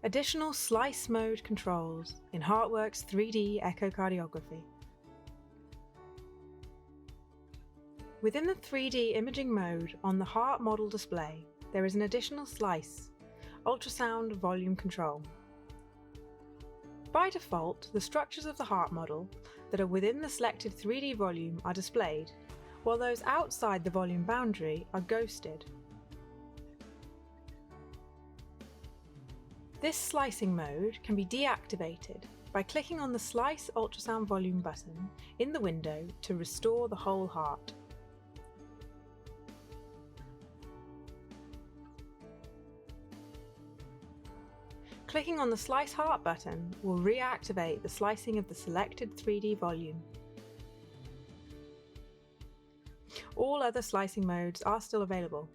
Additional slice mode controls in HeartWorks 3D echocardiography. Within the 3D imaging mode on the heart model display, there is an additional slice, ultrasound volume control. By default, the structures of the heart model that are within the selected 3D volume are displayed, while those outside the volume boundary are ghosted. This slicing mode can be deactivated by clicking on the Slice Ultrasound Volume button in the window to restore the whole heart. Clicking on the Slice Heart button will reactivate the slicing of the selected 3D volume. All other slicing modes are still available.